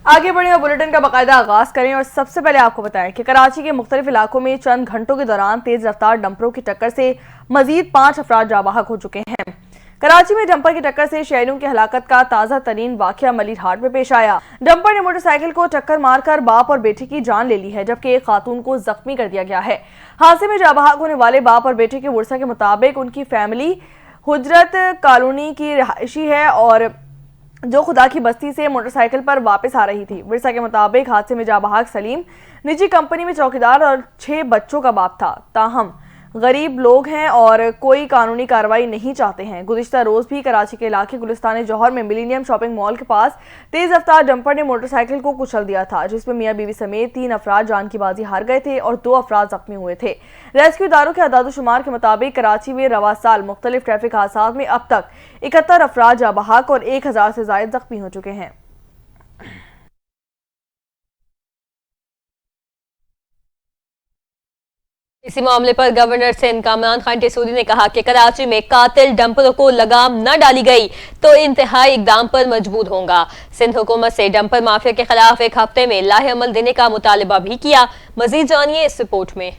आगे बढ़े और बुलेटिन का बाकायदा आगाज करें और सबसे पहले आपको बताएं कि कराची के मुख्तलिफ इलाकों में चंद घंटों के दौरान तेज रफ्तार डंपरों की टक्कर से मजीद 5 अफराद जाँ बहक हो चुके हैं। कराची में डंपर की टक्कर से शहरियों की हलाकत का ताज़ा तरीन वाकया मलिर हाट में पेश आया। डंपर ने मोटरसाइकिल को टक्कर मारकर बाप और बेटे की जान ले ली है, जबकि एक खातून को जख्मी कर दिया गया है। हादसे में जाँ बहक होने वाले बाप और बेटे के वर्सा के मुताबिक उनकी फैमिली हुजरत कॉलोनी की रिहायशी है और जो खुदा की बस्ती से मोटरसाइकिल पर वापस आ रही थी। विरसा के मुताबिक हादसे में जाँ बहक सलीम निजी कंपनी में चौकीदार और 6 बच्चों का बाप था। ताहम गरीब लोग हैं और कोई कानूनी कार्रवाई नहीं चाहते हैं। गुज़िश्ता रोज भी कराची के इलाके गुलिस्तान जौहर में मिलीनियम शॉपिंग मॉल के पास तेज रफ्तार डंपर ने मोटरसाइकिल को कुचल दिया था, जिसमें मियां बीवी समेत 3 अफराद जान की बाजी हार गए थे और 2 अफराद जख्मी हुए थे। रेस्क्यू इदारों के अदाद-ओ-शुमार के मुताबिक कराची में रवा साल मुख्तलिफ ट्रैफिक हादसात में अब तक 71 अफराद जाँ बहक और 1000 से ज्यादा जख्मी हो चुके हैं। इसी मामले पर गवर्नर सिंध कामरान खान टिसोरी ने कहा कि कराची में कातिल डंपरों को लगाम न डाली गई तो इंतहाई इकदाम पर मजबूर होगा। सिंध हुकूमत से डंपर माफिया के खिलाफ 1 हफ्ते में लाहे अमल देने का मुतालबा भी किया। मजीद जानिए इस रिपोर्ट में।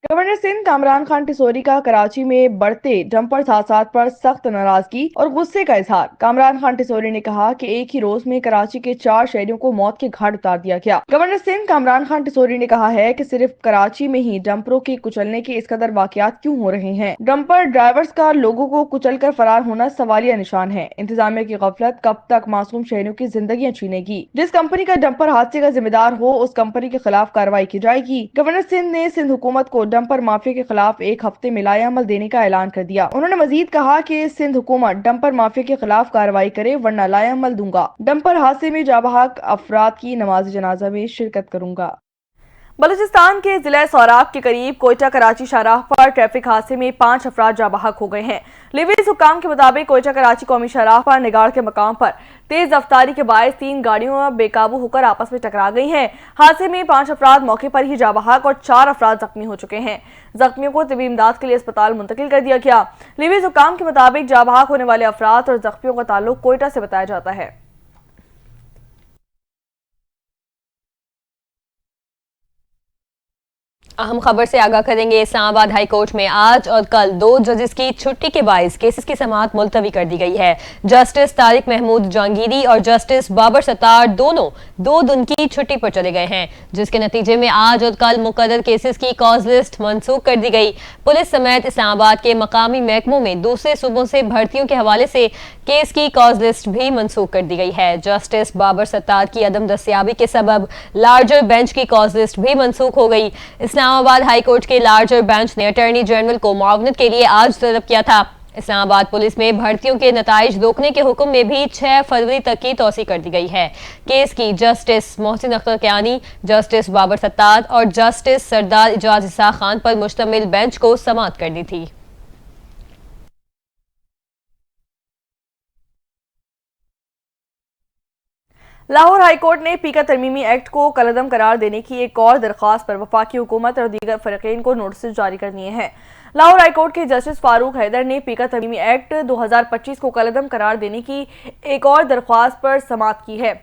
गवर्नर सिंध कामरान खान टिसोरी का कराची में बढ़ते डंपर हादसात पर सख्त नाराजगी और गुस्से का इजहार। कामरान खान टिसोरी ने कहा कि एक ही रोज में कराची के 4 शहरियों को मौत के घाट उतार दिया गया। गवर्नर सिंध कामरान खान टिसोरी ने कहा है कि सिर्फ कराची में ही डंपरों के कुचलने के इस कदर वाकयात क्यों हो रहे हैं। डंपर ड्राइवर्स का लोगों को कुचल कर फरार होना सवालिया निशान है। इंतजामिया की गफलत कब तक मासूम शहरियों की जिंदगियां छीनेगी। जिस कंपनी का डंपर हादसे का जिम्मेदार हो उस कंपनी के खिलाफ कार्रवाई की जाएगी। गवर्नर सिंध ने सिंध हुकूमत को डंपर माफिया के खिलाफ 1 हफ्ते में लाए अमल देने का ऐलान कर दिया। उन्होंने मजीद कहा कि सिंध हुकूमत डंपर माफिया के खिलाफ कार्रवाई करे वरना लाए अमल दूंगा। डंपर हादसे में जाँ बहक अफराद की नमाज जनाजा में शिरकत करूंगा। बलूचिस्तान के जिला सौराब के करीब कोयटा कराची शाहराह पर ट्रैफिक हादसे में 5 अफराद जाँ बहक हो गए हैं। लिवीज हुकाम के मुताबिक कोयटा कराची कौमी शाहराह पर निगाड़ के मकाम पर तेज रफ्तारी के बायस 3 गाड़ियां बेकाबू होकर आपस में टकरा गई हैं। हादसे में 5 अफराद मौके पर ही जाँ बहक और 4 अफराद जख्मी हो चुके हैं। जख्मियों को तिबी इमदाद के लिए अस्पताल मुंतकिल कर दिया गया। लिवीज हुकाम के मुताबिक जाँ बहक होने वाले अफराद और जख्मियों का ताल्लुक कोयटा से बताया जाता है। अहम खबर से आगाह करेंगे। इस्लामाबाद हाई कोर्ट में आज और कल 2 जजेस की छुट्टी के बायस केसेस की समाअत मुलतवी कर दी गई है। जस्टिस तारिक महमूद जहांगीरी और जस्टिस बाबर सत्तार दोनों 2 दिन की छुट्टी पर चले गए हैं, जिसके नतीजे में आज और कल मुकर्रर केसेस की कॉज लिस्ट मनसूख कर दी गई। पुलिस समेत इस्लामाबाद के मकामी महकमों में दूसरे सूबों से भर्तियों के हवाले से केस की कॉज लिस्ट भी मनसूख कर दी गई है। जस्टिस बाबर सत्तार की अदम दस्तयाबी के सबब लार्जर बेंच की कॉज लिस्ट भी मनसूख हो गई। इस्लामाबाद हाई कोर्ट के लार्जर बेंच ने अटॉर्नी जनरल को मुआवनत के लिए आज तलब किया था। इस्लामाबाद पुलिस में भर्तियों के नताइज रोकने के हुक्म में भी 6 फरवरी तक की तौसी कर दी गई है। केस की जस्टिस मोहसिन अख्तर कियानी, जस्टिस बाबर सत्तार और जस्टिस सरदार इजाज इसा खान पर मुश्तमिल बेंच को समाअत कर दी थी। लाहौर हाईकोर्ट ने पीका तरमीमी एक्ट को कलअदम करार देने की एक और दरख्वास्त पर वफाकी हुकूमत और दीगर फरीकैन को नोटिस जारी कर दिए हैं। लाहौर हाईकोर्ट के जस्टिस फारूक हैदर ने पीका तरमीमी एक्ट 2025 को कलअदम करार देने की एक और दरख्वास्त पर समाअत की है।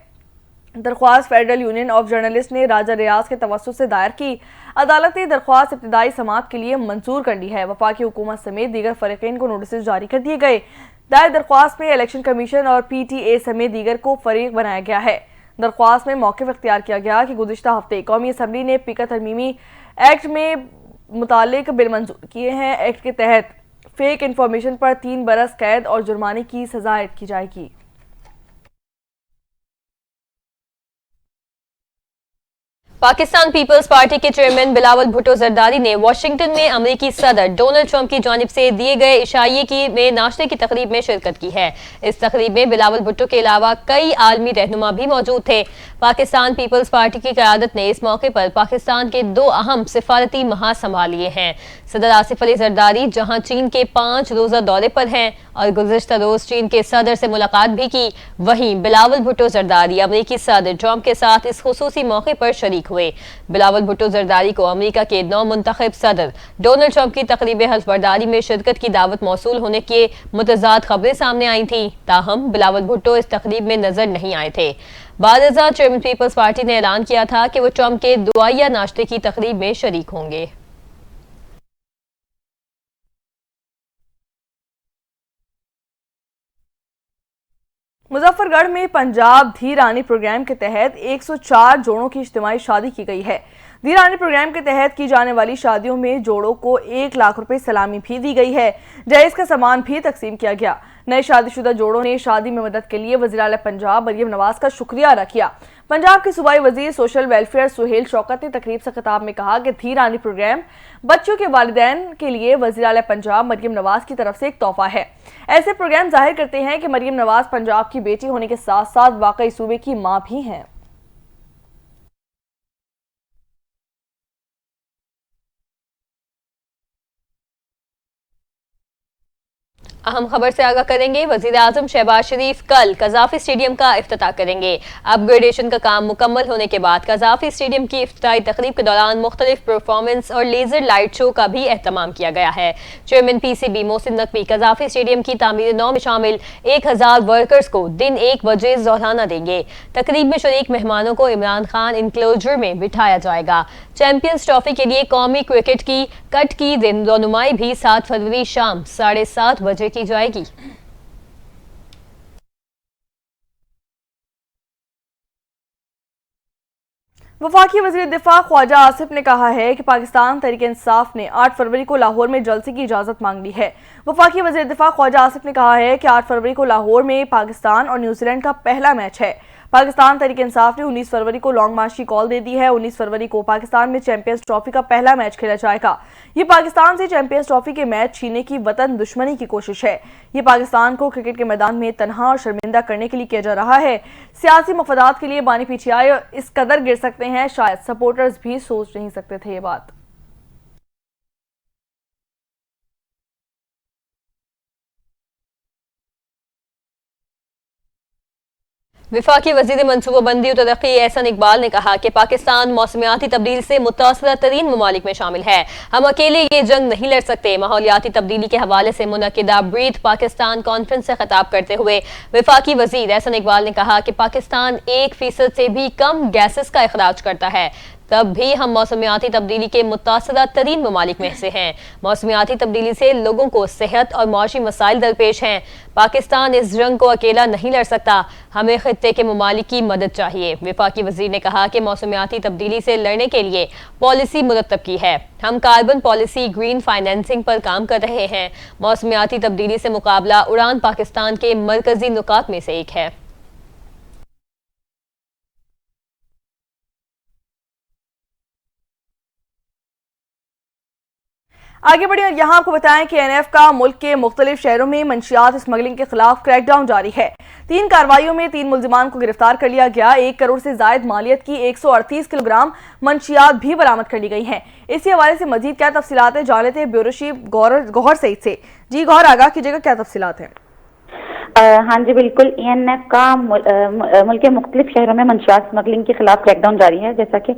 दरख्वास्त फेडरल यूनियन ऑफ जर्नलिस्ट ने राजा रियाज के तवस्सुत से दायर की। अदालत ने दरख्वास्त इब्तिदाई समाअत के लिए मंजूर कर ली है। वफाकी हुकूमत समेत दीगर फरीकैन को नोटिस जारी कर दिए गए। दायर दरख्वास्त में इलेक्शन कमीशन और PTA समेत दीगर को फरीक बनाया गया है। दरख्वास्त में मौक़िफ़ इख्तियार किया गया कि गुज़िश्ता हफ्ते कौमी असम्बली ने पीका तरमीमी एक्ट में मुतालिक बिल मंजूर किए हैं। एक्ट के तहत फेक इंफॉर्मेशन पर 3 बरस कैद और जुर्माने की सजा ऐड की जाएगी। पाकिस्तान पीपल्स पार्टी के चेयरमैन बिलावल भुट्टो जरदारी ने वाशिंगटन में अमेरिकी सदर डोनाल्ड ट्रंप की जानिब से दिए गए इशाइये में नाश्ते की तकरीब में शिरकत की है। इस तकरीब में बिलावल भुट्टो के अलावा कई आलमी रहनुमा भी मौजूद थे। पाकिस्तान पीपल्स पार्टी की क़यादत ने इस मौके पर पाकिस्तान के 2 अहम सिफारती महाज संभाल लिए हैं। सदर आसिफ अली जरदारी जहां चीन के 5 रोज़ा दौरे पर हैं और गुज़िश्ता रोज चीन के सदर से मुलाकात भी की, वहीं बिलावल भुट्टो जरदारी अमेरिकी सदर ट्रंप के साथ इस खुसूसी मौके पर शरीक शरीक हुए। बिलावल भुट्टो जरदारी को अमेरिका के नौ मुंतखब सदर डोनाल्ड ट्रंप की तकरीब हल्फबरदारी में शिरकत की दावत मौसूल होने के मुतज़ाद खबरें सामने आई थी। ताहम बिलावल भुट्टो इस तकरीब में नजर नहीं आए थे। बादशाह चेयरमैन पीपल्स पार्टी ने ऐलान किया था कि वो ट्रंप के दुआया नाश्ते की तकरीब में शरीक होंगे। मुजफ्फरगढ़ में पंजाब धीरानी प्रोग्राम के तहत 104 जोड़ों की इज्तिमाई शादी की गई है। धीरानी प्रोग्राम के तहत की जाने वाली शादियों में जोड़ों को 1 लाख रुपए सलामी भी दी गई है। दहेज का सामान भी तकसीम किया गया। नए शादीशुदा जोड़ों ने शादी में मदद के लिए वज़ीर आला पंजाब मरियम नवाज का शुक्रिया अदा किया। पंजाब के सूबाई वजीर सोशल वेलफेयर सुहेल शौकत ने तकरीब से खिताब में कहा कि धीरानी प्रोग्राम बच्चों के वालिदैन के लिए वज़ीर आला पंजाब मरियम नवाज की तरफ से एक तोहफा है। ऐसे प्रोग्राम जाहिर करते हैं कि मरियम नवाज पंजाब की बेटी होने के साथ साथ वाकई सूबे की मां भी हैं। अहम खबर से आगाह करेंगे। वजीर आजम शहबाज शरीफ कल कजाफी स्टेडियम का इफ्तिताह करेंगे। अपग्रेडेशन का काम मुकम्मल होने के बाद कजाफी स्टेडियम की इफ्तिताही तकरीब के दौरान मुख्तलिफ परफॉर्मेंस और लेजर लाइट शो का भी एहतमाम किया गया है। Chairman PCB Mohsin Naqvi Gaddafi stadium की तामीर नौ में शामिल 1000 वर्कर्स को दिन 1 बजे जोहराना देंगे। तकरीब में शरीक मेहमानों को इमरान खान इंक्लोजर में बिठाया जाएगा। चैंपियंस ट्रॉफी के लिए कौमी क्रिकेट की कट की रोनुमाई भी 7 फरवरी शाम 7:30 बजे की जाएगी। वफाकी वज़ीर दिफा ख्वाजा आसिफ ने कहा है कि पाकिस्तान तहरीक इंसाफ ने 8 फरवरी को लाहौर में जलसे की इजाज़त मांग ली है। वफाकी वज़ीर दिफा ख्वाजा आसिफ ने कहा है कि 8 फरवरी को लाहौर में पाकिस्तान और न्यूजीलैंड का पहला मैच है। पाकिस्तान तहरीक इंसाफ ने 19 फरवरी को लॉन्ग मार्च की कॉल दे दी है। 19 फरवरी को पाकिस्तान में चैंपियंस ट्रॉफी का पहला मैच खेला जाएगा। ये पाकिस्तान से चैंपियंस ट्रॉफी के मैच छीनने की वतन दुश्मनी की कोशिश है। ये पाकिस्तान को क्रिकेट के मैदान में तनहा और शर्मिंदा करने के लिए किया जा रहा है। सियासी मफादात के लिए बानी पीछे इस कदर गिर सकते हैं, शायद सपोर्टर्स भी सोच नहीं सकते थे ये बात। विफाकी वजीर मनसूबाबंदी और तरक्की एहसन इकबाल ने कहा कि पाकिस्तान मौसमियाती तब्दीली से मुतासरा तरीन ममालिक में शामिल है। हम अकेले ये जंग नहीं लड़ सकते। माहौलियाती तब्दीली के हवाले से मुनक्किदा ब्रीथ पाकिस्तान कॉन्फ्रेंस से खिताब करते हुए विफाकी वजीर एहसन इकबाल ने कहा कि पाकिस्तान 1% से भी कम गैसेस का अखराज करता है, तब भी हम मौसमियाती तब्दीली के मुतासरा तरीन ममालिक में से हैं। मौसमियाती तब्दीली से लोगों को सेहत और मुआशी मसाइल दरपेश हैं। पाकिस्तान इस जंग को अकेला नहीं लड़ सकता, हमें खित्ते के ममालिक की मदद चाहिए। विफाकी वजीर ने कहा कि मौसमियाती तब्दीली से लड़ने के लिए पॉलिसी मुरतब की है। हम कार्बन पॉलिसी, ग्रीन फाइनेंसिंग पर काम कर रहे हैं। मौसमियाती तब्दीली से मुकाबला उड़ान पाकिस्तान के मरकजी नुकात में से एक है। आगे बढ़े और यहाँ आपको बताएं कि NF का मुल्क के मुख्तलिफ शहरों में मंशियात स्मगलिंग के खिलाफ क्रैकडाउन जारी है। 3 कार्रवाइयों में 3 मुल्जिमान को गिरफ्तार कर लिया गया। 1 करोड़ से जायद मालियत की 138 किलोग्राम मंशियात भी बरामद कर ली गई हैं। इसी हवाले से मजीद क्या तफसीलात जान लेते हैं ब्यूरो चीफ गौहर सईद से। जी गौहर, आगाह कीजिएगा, क्या तफसीलात हैं? हाँ जी बिल्कुल, ENF का मुल्क के मुख्तलिफ शहरों में मंशियात स्मगलिंग के खिलाफ क्रैकडाउन जारी है। जैसा कि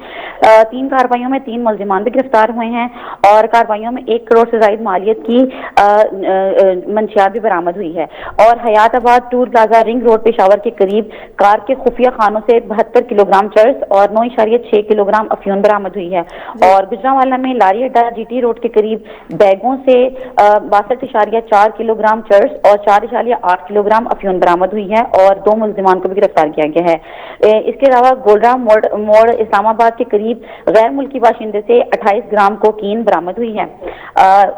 3 कार्रवाइयों में 3 मुल्जिमान भी गिरफ्तार हुए हैं और कार्रवाइयों में 1 करोड़ से ज्यादा मालियत की मंशियात भी बरामद हुई है। और Hayatabad tour plaza ring road Peshawar के करीब कार के खुफिया खानों से 72 किलोग्राम चर्स और 9.6 किलोग्राम अफ्यून बरामद हुई है। और गुजरांवाला में लारी अड्डा GT रोड के करीब बैगों से 62.4 किलोग्राम चर्स और 4.8 किलोग्राम अफ्यून बरामद हुई है और 2 मुल्जिमान को भी गिरफ्तार किया गया है। इसके अलावा गोलराम मोड़ इस्लामाबाद के करीब गैर मुल्की बाशिंदे से 28 ग्राम कोकीन बरामद हुई है।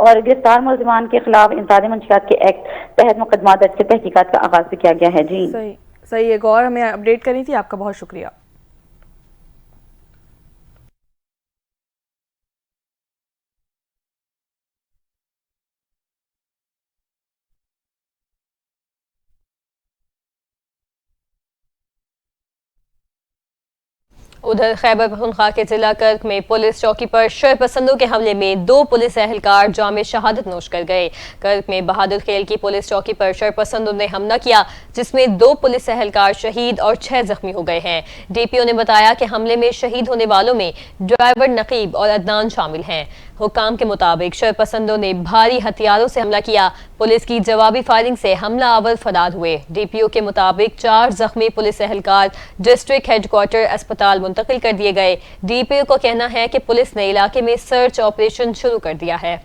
और गिरफ्तार मुल्जिमान के खिलाफ इंसादी मंशियात के एक्ट तहत मुकदमा दर्ज कर तहकीकात का आगाज भी किया गया है। जी सही है गौर, हमें अपडेट करी थी, आपका बहुत शुक्रिया। उधर खैबर पख्तूनख्वा के जिला कर्क में पुलिस चौकी पर शरपसंदों के हमले में 2 पुलिस एहलकार जाम शहादत नोश कर गए। कर्क में बहादुर खेल की पुलिस चौकी पर शरपसंदों ने हमला किया, जिसमें 2 पुलिस एहलकार शहीद और 6 जख्मी हो गए हैं। डीपीओ ने बताया कि हमले में शहीद होने वालों में ड्राइवर नकीब और अदनान शामिल हैं। हुक्काम के मुताबिक शरपसंदों ने भारी हथियारों से हमला किया। पुलिस की जवाबी फायरिंग से हमला आवर फरार हुए। डीपीओ के मुताबिक 4 जख्मी पुलिस एहलकार डिस्ट्रिक्ट हेडक्वार्टर अस्पताल मुंतकिल कर दिए गए। डीपीओ का कहना है कि पुलिस ने इलाके में सर्च ऑपरेशन शुरू कर दिया है।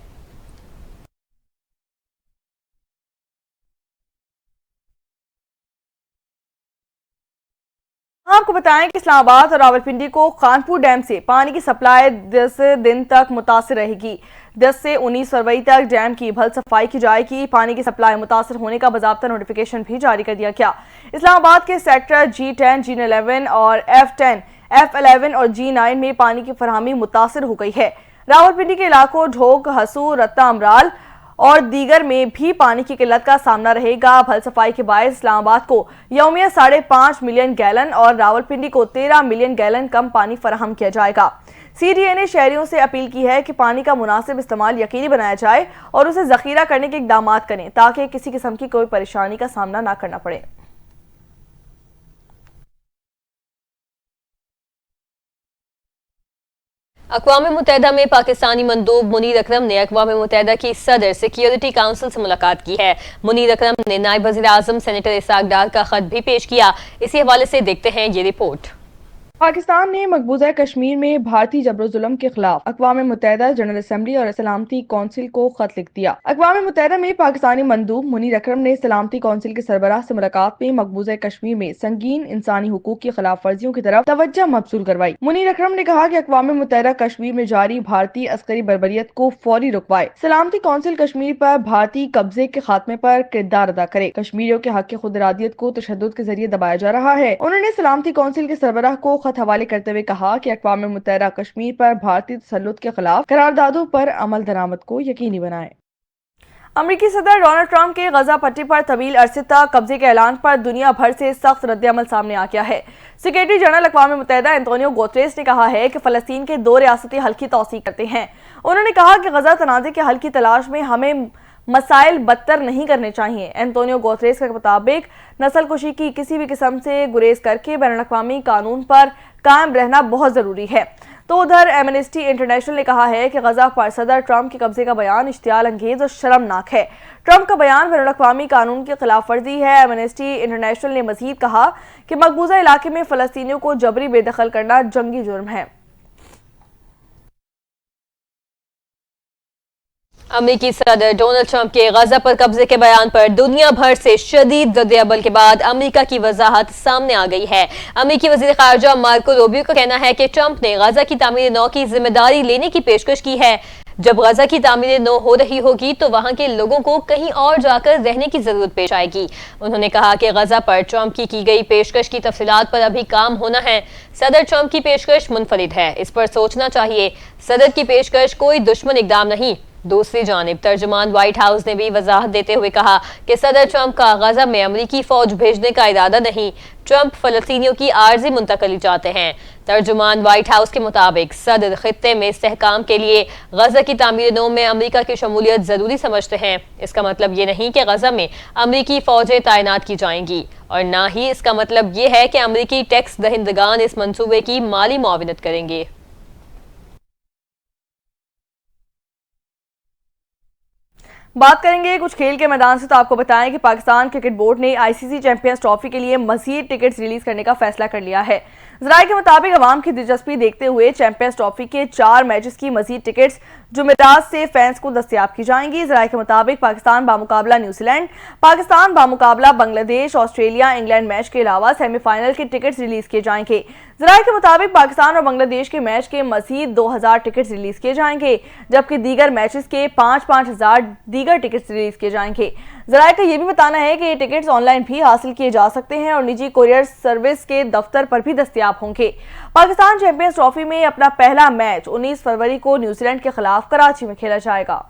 आपको बताएं कि इस्लामाबाद और रावलपिंडी को खानपुर डैम से पानी की सप्लाई 10 दिन तक मुतासिर रहेगी। 10 से 19 फरवरी तक डैम की भल सफाई की जाएगी। पानी की सप्लाई मुतासिर होने का बाज़ाब्ता नोटिफिकेशन भी जारी कर दिया गया। इस्लामाबाद के सेक्टर G10, G11 और F10, F11 और G9 में पानी की फरहमी मुतासिर हो गई है। रावलपिंडी के इलाकों ढोक, हसू, रत्ता, अमराल और दीगर में भी पानी की किल्लत का सामना रहेगा। भल सफाई के बायस इस्लामाबाद को यौमिया 5.5 मिलियन गैलन और रावलपिंडी को 13 मिलियन गैलन कम पानी फराहम किया जाएगा। CDA ने शहरियों से अपील की है कि पानी का मुनासिब इस्तेमाल यकीनी बनाया जाए और उसे जखीरा करने के इकदाम करें ताकि किसी किस्म की कोई परेशानी का सामना न करना पड़े। अक़वाम मुत्तहिदा में पाकिस्तानी मंदूब मुनीर अकरम ने अक़वाम मुत्तहिदा की सदर सिक्योरिटी काउंसिल से मुलाकात की है। मुनीर अकरम ने नायब वज़ीर आज़म सेनेटर इसाक डार का खत भी पेश किया। इसी हवाले से देखते हैं ये रिपोर्ट। पाकिस्तान ने मकबूजा कश्मीर में भारतीय जबरो-जुल्म के खिलाफ अक़वाम मुत्तहिदा जनरल असम्बली और सलामती कौंसिल को खत लिख दिया। अक़वाम मुत्तहिदा में पाकिस्तानी मंदूब मुनीर अकरम ने सलामती कौंसिल के सरबराह से मुलाकात में मकबूजा कश्मीर में संगीन इंसानी हुकूक की खिलाफ वर्जियों की तरफ तवज्जो मबसूल करवाई। मुनीर अकरम ने कहा कि अक़वाम मुत्तहिदा कश्मीर में जारी भारतीय अस्करी बर्बरियत को फौरी रुकवाए। सलामती कौंसिल कश्मीर पर भारतीय कब्जे के खात्मे पर किरदार अदा करे। कश्मीरियों के हक खुद इरादियत को तशद्दुद के जरिए दबाया जा रहा है। उन्होंने सलामती कौंसिल के सरबराह को खत हवाले करते हुए कहा कि अक़वाम मुत्तहिदा कश्मीर पर भारतीय तसल्लुत के खिलाफ करारदादों पर अमल दरामद को यकीनी बनाए। अमेरिकी सदर डोनाल्ड ट्रंप के गजा पट्टी पर तवील अरसे तक कब्जे के ऐलान पर दुनिया भर से सख्त रद्द-ए-अमल सामने आ गया है। सेक्रेटरी जनरल अक़वाम मुत्तहिदा एंटोनियो गुतेरेस ने कहा है कि फ़लस्तीन के 2 रियासती हल की तौसीक करते हैं। उन्होंने कहा कि गजा तनाज़े के हल की तलाश में हमें मसाइल बदतर नहीं करने चाहिए। एंटोनियो गुतेरेस के मुताबिक नस्लकुशी की किसी भी किस्म से गुरेज करके बैनुल-अक़वामी कानून पर कायम रहना बहुत जरूरी है। तो उधर एमनेस्टी इंटरनेशनल ने कहा है कि गजा पर सदर ट्रंप के कब्जे का बयान इश्तियाल अंगेज और शर्मनाक है। ट्रंप का बयान बैनुल-अक़वामी कानून की खिलाफ वर्जी है। एमनेस्टी इंटरनेशनल ने मजीद कहा कि मकबूजा इलाके में फ़लस्तीनियों को जबरी बेदखल करना जंगी जुर्म है। अमेरिकी सदर डोनाल्ड ट्रंप के गजा पर कब्जे के बयान पर दुनिया भर से शदीद रद्द-ए-अमल के बाद अमेरिका की वजाहत सामने आ गई है। अमेरिकी वज़ीर ख़ारजा मार्को रूबियो का कहना है कि ट्रंप ने गजा की तामीर नौ की जिम्मेदारी लेने की पेशकश की है। जब गजा की तामीर नौ हो रही होगी तो वहां के लोगों को कहीं और जाकर रहने की जरूरत पेश आएगी। उन्होंने कहा कि गजा पर ट्रंप की गई पेशकश की तफसीलात पर अभी काम होना है। सदर ट्रंप की पेशकश मुनफरिद है, इस पर सोचना चाहिए। सदर की पेशकश कोई दुश्मन इकदाम नहीं। दूसरी जानिब तर्जुमान व्हाइट हाउस ने भी वजाहत देते हुए कहा कि सदर ट्रंप का गजा में अमरीकी फौज भेजने का इरादा नहीं। ट्रंप फलस्तीनियों की आर्जी मुंतकली चाहते हैं। तर्जुमान व्हाइट हाउस के मुताबिक सदर खित्ते में इस्तेहकाम के लिए गजा की तामीर नौ में अमरीका की शमूलियत जरूरी समझते हैं। इसका मतलब ये नहीं कि गजा में अमरीकी फौजें तैनात की जाएंगी और ना ही इसका मतलब ये है कि अमरीकी टैक्स दहिंदगान इस मंसूबे की माली मुआविनत करेंगे। बात करेंगे कुछ खेल के मैदान से, तो आपको बताएं कि पाकिस्तान क्रिकेट बोर्ड ने ICC चैंपियंस ट्रॉफी के लिए मजीद टिकट्स रिलीज करने का फैसला कर लिया है। ज़राए के मुताबिक अवाम की दिलचस्पी देखते हुए चैंपियंस ट्रॉफी के 4 मैचेस की मजीद टिकट्स जुमेरात से फैंस को दस्तयाब की जाएंगी। ज़राए के मुताबिक पाकिस्तान बामुकाबला न्यूजीलैंड, पाकिस्तान बामुकाबला बांग्लादेश, ऑस्ट्रेलिया, इंग्लैंड मैच के अलावा सेमीफाइनल के टिकट्स रिलीज किए जाएंगे। ज़राए के मुताबिक पाकिस्तान और बांग्लादेश के मैच के मजीद 2000 टिकट्स रिलीज किए जाएंगे, जबकि दीगर मैचेस के 5-5 हजार दीगर टिकट्स रिलीज किए जाएंगे। ज़राए का यह भी बताना है कि ये टिकट्स ऑनलाइन भी हासिल किए जा सकते हैं और निजी कोरियर सर्विस के दफ्तर पर भी दस्तयाब होंगे। पाकिस्तान चैंपियंस ट्रॉफी में अपना पहला मैच 19 फरवरी को न्यूजीलैंड के खिलाफ कराची में खेला जाएगा।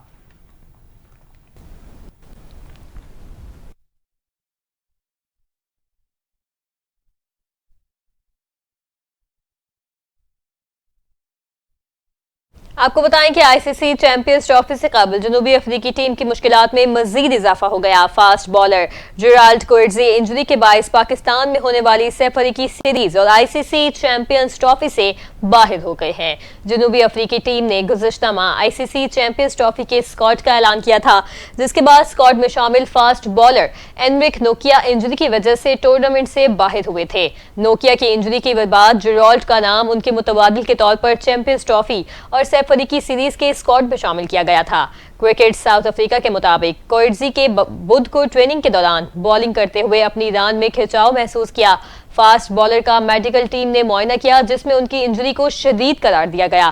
आपको बताएं कि आईसीसी चैंपियंस ट्रॉफी से कबल जनूबी अफ्रीकी टीम की मुश्किलात में मजीद इजाफा हो गया। Fast bowler Gerald Coetzee injury के बायस पाकिस्तान में होने वाली सैफ अफ्रीकी सीरीज और आईसीसी चैंपियंस ट्रॉफी से बाहर हो गए हैं। जनूबी अफ्रीकी टीम ने गुज़श्ता माह आईसीसी चैंपियंस ट्रॉफी के स्क्वाड का ऐलान किया था, जिसके बाद स्क्वाड में शामिल फास्ट बॉलर एनरिक नोकिया इंजरी की वजह से टूर्नामेंट से बाहर हुए थे। नोकिया की इंजरी के बाद जेराल्ड का नाम उनके मुतबादिल के तौर पर चैंपियंस ट्रॉफी और सैफ अफ्रीकी सीरीज के स्क्वाड में शामिल किया गया था। क्रिकेट साउथ अफ्रीका के मुताबिक कोएट्जी के बुध को ट्रेनिंग के दौरान बॉलिंग करते हुए अपनी रान में खिंचाव महसूस किया। फास्ट बॉलर का मेडिकल टीम ने मुआयना किया, जिसमें उनकी इंजरी को शदीद करार दिया गया।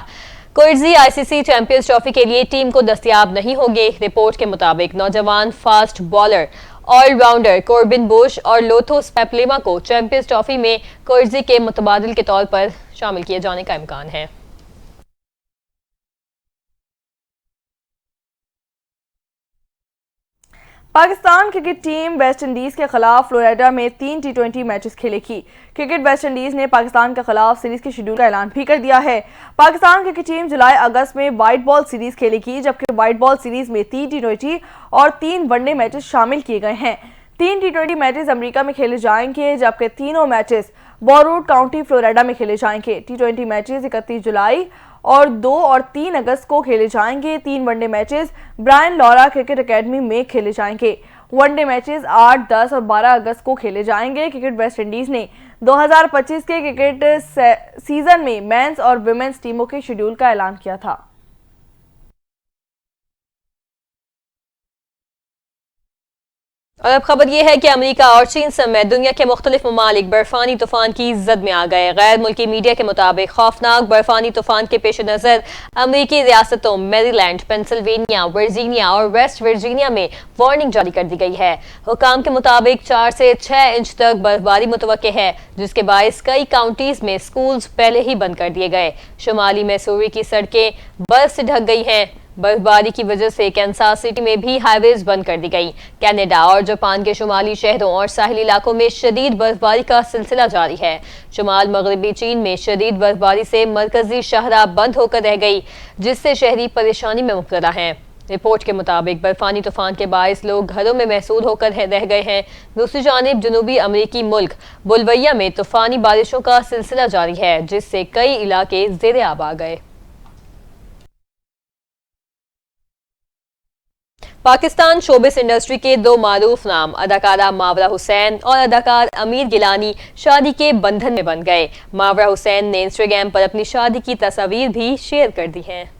कोएट्जी आईसीसी चैंपियंस ट्रॉफी के लिए टीम को दस्तयाब नहीं होंगे। रिपोर्ट के मुताबिक नौजवान fast bowler all rounder Corbin Bosch और लोथोस पेपलेमा को चैंपियंस ट्रॉफी में कोएट्जी के मुतबादिल के तौर पर शामिल किए जाने का इम्कान है। Pakistan cricket team West Indies के खिलाफ फ्लोरिडा में 3 टी20 मैचेस खेलेगी। क्रिकेट वेस्ट इंडीज ने पाकिस्तान के खिलाफ सीरीज के शेड्यूल का ऐलान भी कर दिया है। पाकिस्तान क्रिकेट टीम जुलाई अगस्त में व्हाइट बॉल सीरीज खेलेगी, जबकि व्हाइट बॉल सीरीज में 3 टी20 और 3 वनडे मैचेस शामिल किए गए हैं। 3 टी20 मैचेस अमेरिका में खेले जाएंगे, जबकि तीनों मैचेस बोरूट काउंटी फ्लोरिडा में खेले जाएंगे। टी20 मैचेस 31 जुलाई और 2 और 3 अगस्त को खेले जाएंगे। 3 one day matches Brian Lara cricket academy में खेले जाएंगे। वनडे मैचेस 8, 10 और 12 अगस्त को खेले जाएंगे। क्रिकेट वेस्ट इंडीज ने 2025 के क्रिकेट सीजन में मेंस और विमेंस टीमों के शेड्यूल का ऐलान किया था। और अब खबर यह है कि अमेरिका और चीन समेत दुनिया के मुख्तलिफ ममालिक बर्फानी तूफान की जद में आ गए। गैर मुल्की मीडिया के मुताबिक खौफनाक बर्फानी तूफान के पेश नज़र अमेरिकी रियासतों मैरीलैंड, पेंसिल्वेनिया, वर्जीनिया और वेस्ट वर्जीनिया में वार्निंग जारी कर दी गई है। हुकाम के मुताबिक 4 से 6 इंच तक बर्फबारी मुतवक्के है, जिसके बायस कई काउंटीज में स्कूल्स पहले ही बंद कर दिए गए। शुमाली मैसूरी की सड़कें बर्फ से ढक गई हैं। बर्फबारी की वजह से कैंसास सिटी में भी हाईवेज बंद कर दी गई। कनाडा और जापान के शुमाली शहरों और साहिली इलाकों में शदीद बर्फबारी का सिलसिला जारी है। शुमाल मगरबी चीन में शदीद बर्फबारी से मरकजी शाहराह बंद होकर रह गई, जिससे शहरी परेशानी में मुब्तला हैं। रिपोर्ट के मुताबिक बर्फानी तूफान के बायस लोग घरों में महसूर होकर रह गए हैं। दूसरी जानिब जनूबी अमेरिकी मुल्क बुलवैया में तूफानी बारिशों का सिलसिला जारी है, जिससे कई इलाके ज़ेरे आब आ गए। पाकिस्तान शोबिस इंडस्ट्री के 2 मारूफ नाम अदाकारा मावरा हुसैन और अदाकार अमीर गिलानी शादी के बंधन में बंध गए। मावरा हुसैन ने इंस्टाग्राम पर अपनी शादी की तस्वीर भी शेयर कर दी हैं।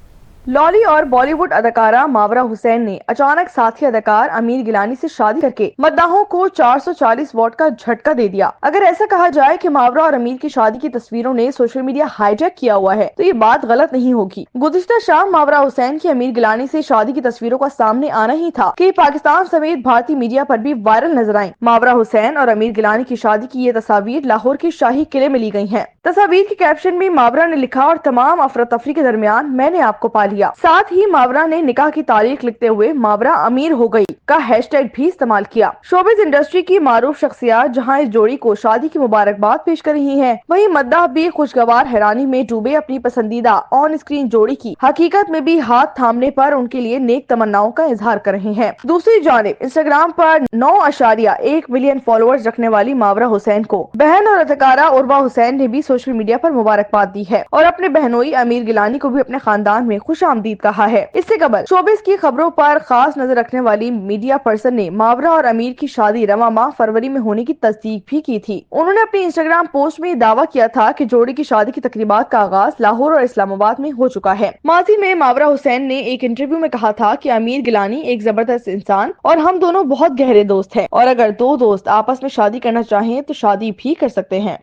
लॉली और बॉलीवुड अदाकारा मावरा हुसैन ने अचानक साथी अदाकार अमीर गिलानी से शादी करके मद्दाहों को 440 वोट का झटका दे दिया। अगर ऐसा कहा जाए कि मावरा और अमीर की शादी की तस्वीरों ने सोशल मीडिया हाईजैक किया हुआ है, तो ये बात गलत नहीं होगी। गुज़िश्ता शाम मावरा हुसैन की अमीर गिलानी से शादी की तस्वीरों का सामने आना ही था कि पाकिस्तान समेत भारतीय मीडिया पर भी वायरल नजर आई। मावरा हुसैन और अमीर गिलानी की शादी की ये तस्वीर लाहौर के शाही किले में ली गई है। तस्वीर के कैप्शन में मावरा ने लिखा, और तमाम अफरा तफरी के दरमियान मैंने आपको पा लिया। साथ ही मावरा ने निकाह की तारीख लिखते हुए मावरा अमीर हो गई का हैशटैग भी इस्तेमाल किया। शोबिस इंडस्ट्री की मारूफ शख्सियत जहां इस जोड़ी को शादी की मुबारकबाद पेश कर रही हैं, वहीं मद्दाह भी खुशगवार हैरानी में डूबे अपनी पसंदीदा ऑन स्क्रीन जोड़ी की हकीकत में भी हाथ थामने पर उनके लिए नेक तमन्नाओं का इजहार कर रहे हैं। दूसरी जानिब इंस्टाग्राम पर 9.1 मिलियन फॉलोअर्स रखने वाली मावरा हुसैन को बहन और अदाकारा उर्वा हुसैन ने भी सोशल मीडिया पर मुबारकबाद दी है और अपने बहनोई अमीर गिलानी को भी अपने खानदान में खुश आमदीद कहा है। इससे कबल शोबिस की खबरों पर खास नजर रखने वाली मीडिया पर्सन ने मावरा और अमीर की शादी रवा माह फरवरी में होने की तस्दीक भी की थी। उन्होंने अपनी इंस्टाग्राम पोस्ट में दावा किया था कि जोड़ी की शादी की तकरीबात का आगाज लाहौर और इस्लामाबाद में हो चुका है। माजी में मावरा हुसैन ने एक इंटरव्यू में कहा था कि अमीर गिलानी एक जबरदस्त इंसान और हम दोनों बहुत गहरे दोस्त हैं, और अगर 2 दोस्त आपस में शादी करना चाहें तो शादी भी कर सकते हैं।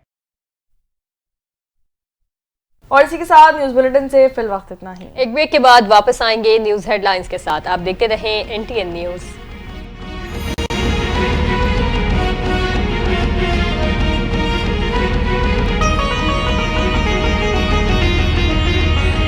और इसी के साथ न्यूज बुलेटिन से फिल वक्त इतना ही। एक ब्रेक के बाद वापस आएंगे न्यूज हेडलाइंस के साथ। आप देखते रहें NTN न्यूज।